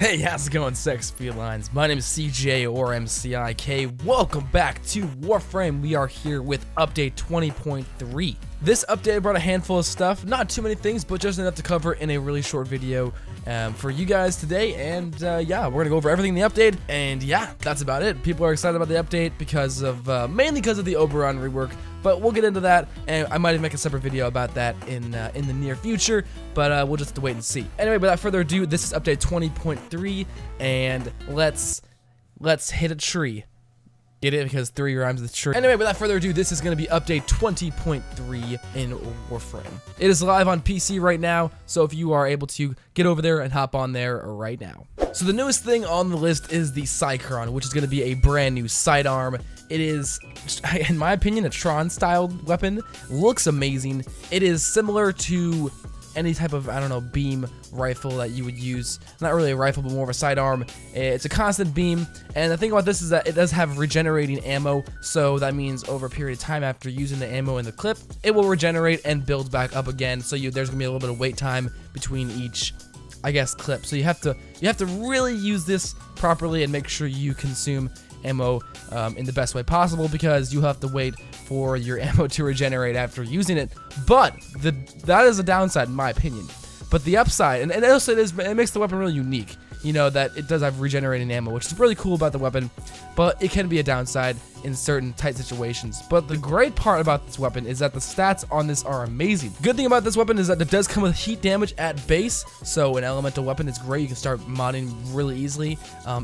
Hey, how's it going, sex felines? My name is CJ or M.C.I.K. Welcome back to Warframe. We are here with update 20.3. This update brought a handful of stuff, not too many things, but just enough to cover in a really short video for you guys today. And yeah, we're gonna go over everything in the update. And yeah, that's about it. People are excited about the update because of mainly because of the Oberon rework. But we'll get into that, and I might even make a separate video about that in the near future, but we'll just have to wait and see. Anyway, without further ado, this is update 20.3, and let's hit a tree. Get it? Because 3 rhymes with tree. Anyway, without further ado, this is going to be update 20.3 in Warframe. It is live on PC right now, so if you are able to get over there and hop on there right now. So the newest thing on the list is the cyron, which is going to be a brand new sidearm. It is, in my opinion, a Tron-styled weapon. Looks amazing. It is similar to any type of, I don't know, beam rifle that you would use. Not really a rifle, but more of a sidearm. It's a constant beam, and the thing about this is that it does have regenerating ammo, so that means over a period of time after using the ammo in the clip, it will regenerate and build back up again, so there's gonna be a little bit of wait time between each, I guess, clip. So you have to really use this properly and make sure you consume ammo in the best way possible, because you have to wait for your ammo to regenerate after using it. But that is a downside in my opinion. But the upside, and also it makes the weapon really unique, you know, that it does have regenerating ammo, which is really cool about the weapon, but it can be a downside in certain tight situations. But the great part about this weapon is that the stats on this are amazing. Good thing about this weapon is that it does come with heat damage at base, so an elemental weapon is great. You can start modding really easily.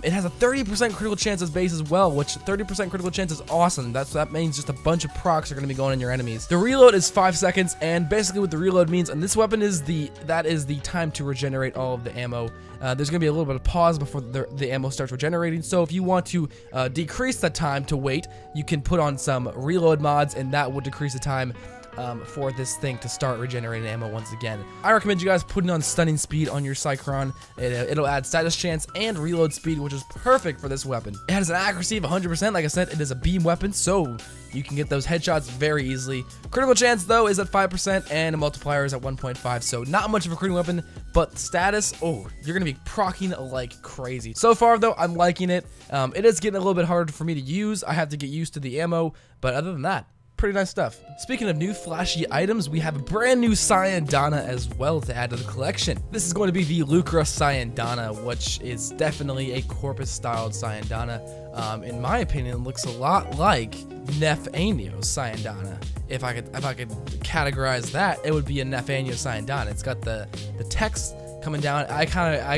It has a 30% critical chance as base as well, which 30% critical chance is awesome. That means just a bunch of procs are going to be going on your enemies. The reload is 5 seconds, and basically what the reload means, and this weapon is the time to regenerate all of the ammo. There's going to be a little bit of pause before the ammo starts regenerating, so if you want to decrease the time to wait, you can put on some reload mods, and that will decrease the time for this thing to start regenerating ammo once again. I recommend you guys putting on stunning speed on your cyron. It'll add status chance and reload speed, which is perfect for this weapon. It has an accuracy of 100%. Like I said, it is a beam weapon, so you can get those headshots very easily. Critical chance, though, is at 5%, and a multiplier is at 1.5, so not much of a critical weapon, but status, oh, you're gonna be proccing like crazy. So far, though, I'm liking it. It is getting a little bit harder for me to use. I have to get used to the ammo, but other than that, pretty nice stuff. Speaking of new flashy items, we have a brand new syandana as well to add to the collection. This is going to be the Lucra syandana, which is definitely a corpus-styled syandana. In my opinion, it looks a lot like Nephanio's syandana. If I could categorize that, it would be a Nephanio syandana. It's got the text coming down. I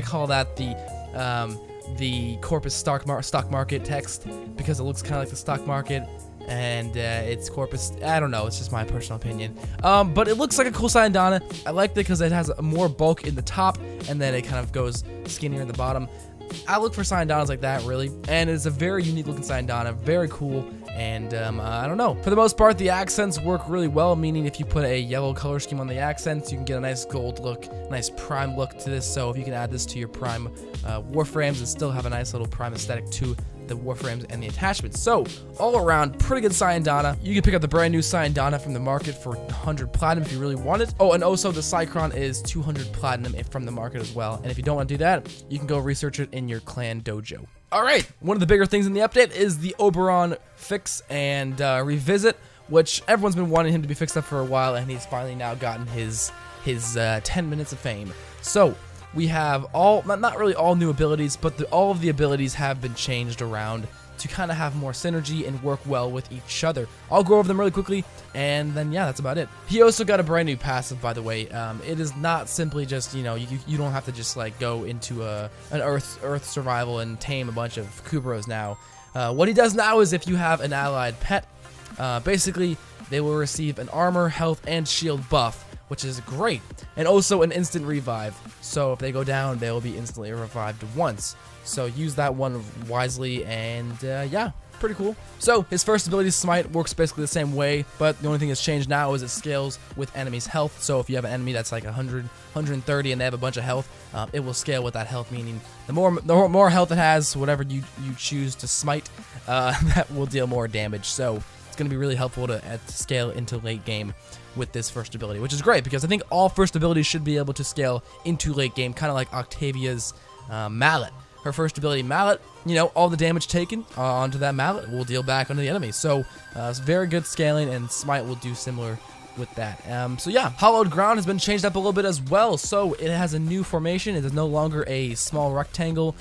call that the corpus stock market text, because it looks kind of like the stock market. And it's corpus, I don't know, it's just my personal opinion. But it looks like a cool syandana. I like it because it has more bulk in the top, and then it kind of goes skinnier in the bottom. I look for syandanas like that, really, and it's a very unique looking syandana, very cool, and I don't know. For the most part, the accents work really well, meaning if you put a yellow color scheme on the accents, you can get a nice gold look, nice prime look to this. So if you can add this to your prime Warframes and still have a nice little prime aesthetic to the Warframes and the attachments. So all around, pretty good syandana. You can pick up the brand new syandana from the market for 100 platinum if you really want it. Oh, and also the cyron is 200 platinum from the market as well. And if you don't want to do that, you can go research it in your clan dojo. All right, one of the bigger things in the update is the Oberon fix and revisit, which everyone's been wanting him to be fixed up for a while, and he's finally now gotten his 10 minutes of fame. So we have not really all new abilities, but all of the abilities have been changed around to kind of have more synergy and work well with each other. I'll go over them really quickly, and then yeah, that's about it. He also got a brand new passive, by the way. It is not simply just, you know, you don't have to just like go into an Earth survival and tame a bunch of Kubros now. What he does now is if you have an allied pet, basically they will receive an armor, health, and shield buff, which is great, and also an instant revive. So if they go down, they will be instantly revived once. So use that one wisely, and yeah, pretty cool. So his first ability, Smite, works basically the same way, but the only thing that's changed now is it scales with enemies' health. So if you have an enemy that's like 100, 130, and they have a bunch of health, it will scale with that health, meaning the more health it has, whatever you choose to smite, that will deal more damage. So it's going to be really helpful to scale into late game with this first ability, which is great because I think all first abilities should be able to scale into late game, kind of like Octavia's Mallet. Her first ability, Mallet, you know, all the damage taken onto that Mallet will deal back onto the enemy. So it's very good scaling, and Smite will do similar with that. So yeah, Hollowed Ground has been changed up a little bit as well. So it has a new formation. It is no longer a small rectangle.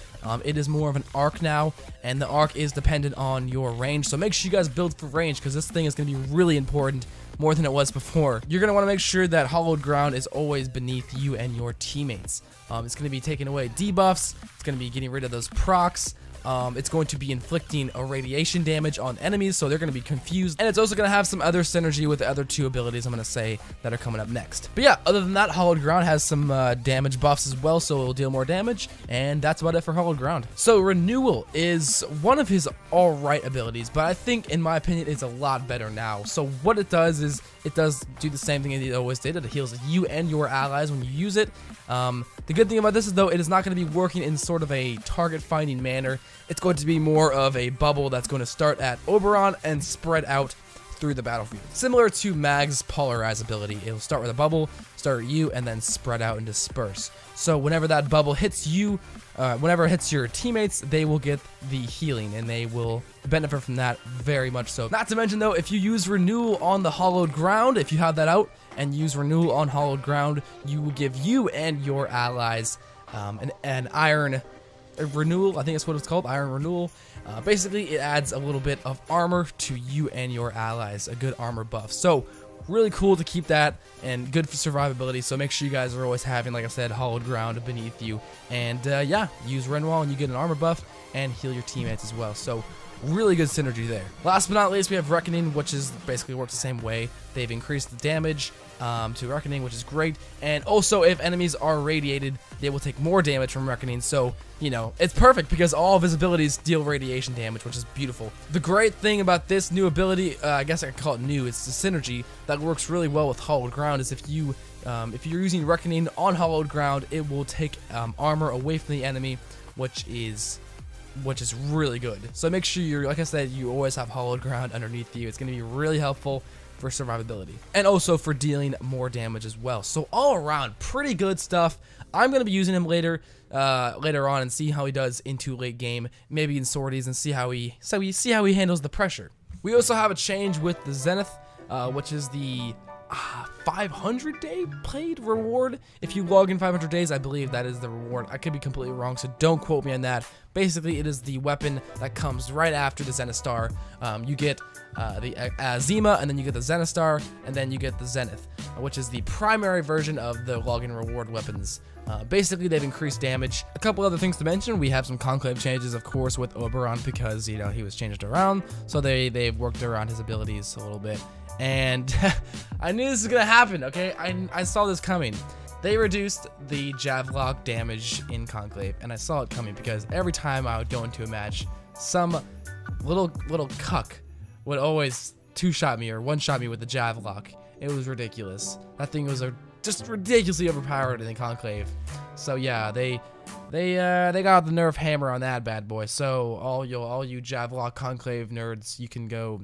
It is more of an arc now, and the arc is dependent on your range. So make sure you guys build for range, because this thing is going to be really important, more than it was before. You're going to want to make sure that Hollowed Ground is always beneath you and your teammates. It's going to be taking away debuffs. It's going to be getting rid of those procs. It's going to be inflicting irradiation damage on enemies, so they're going to be confused. And it's also going to have some other synergy with the other two abilities I'm going to say that are coming up next. But yeah, other than that, Hollowed Ground has some damage buffs as well, so it'll deal more damage. And that's about it for Hollowed Ground. So Renewal is one of his alright abilities, but I think, in my opinion, it's a lot better now. So what it does is, it does do the same thing it always did. It heals you and your allies when you use it. The good thing about this is, though, it is not going to be working in sort of a target-finding manner. It's going to be more of a bubble that's going to start at Oberon and spread out through the battlefield. Similar to Mag's Polarize ability. It'll start with a bubble, start at you, and then spread out and disperse. So whenever that bubble hits you, whenever it hits your teammates, they will get the healing, and they will benefit from that very much so. Not to mention, though, if you use Renewal on the Hollowed Ground, if you have that out, and use Renewal on Hollowed Ground, you will give you and your allies an Iron Renewal. I think that's what it's called, Iron Renewal. Basically, it adds a little bit of armor to you and your allies, a good armor buff. So really cool to keep that, and good for survivability. So make sure you guys are always having, like I said, Hollowed Ground beneath you. And yeah, use Renewal and you get an armor buff and heal your teammates as well. So really good synergy there. Last but not least, we have Reckoning, which is basically works the same way. They've increased the damage to Reckoning, which is great. And also, if enemies are radiated, they will take more damage from Reckoning. So, you know, it's perfect because all of his abilities deal radiation damage, which is beautiful. The great thing about this new ability, I guess I could call it new, it's the synergy that works really well with Hollowed Ground, is if you're using Reckoning on Hollowed Ground, it will take armor away from the enemy, which is really good. So make sure you're, like I said, you always have Hollowed Ground underneath you. It's going to be really helpful for survivability, and also for dealing more damage as well. So all around, pretty good stuff. I'm going to be using him later on and see how he does into late game, maybe in sorties, and see how he handles the pressure. We also have a change with the Zenith, which is the 500 day played reward. If you log in 500 days, I believe that is the reward. I could be completely wrong, so don't quote me on that. Basically, it is the weapon that comes right after the Zenith Star. You get the Zima, and then you get the Zenith Star, and then you get the Zenith, which is the primary version of the login reward weapons. Basically, they've increased damage. A couple other things to mention: we have some conclave changes, of course, with Oberon, because, you know, he was changed around, so they've worked around his abilities a little bit. And I knew this was gonna happen, okay? I saw this coming. They reduced the Javelok damage in Conclave, and I saw it coming because every time I would go into a match, some little cuck would always two-shot me or one-shot me with the Javelok. It was ridiculous. That thing was just ridiculously overpowered in the Conclave. So yeah, they got the nerf hammer on that bad boy. So all you Javelok Conclave nerds, you can go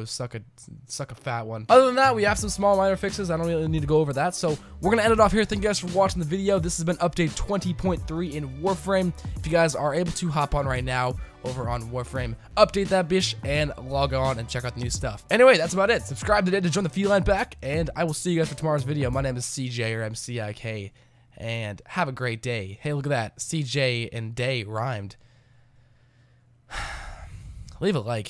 suck a fat one. Other than that, we have some small minor fixes. I don't really need to go over that. So we're gonna end it off here. Thank you guys for watching the video. This has been update 20.3 in Warframe. If you guys are able to hop on right now over on Warframe, update that bish and log on and check out the new stuff. Anyway, that's about it. Subscribe today to join the Feline pack, and I will see you guys for tomorrow's video. My name is CJ, or M.C.I.K, and have a great day. Hey, look at that. CJ and day rhymed. Leave a like.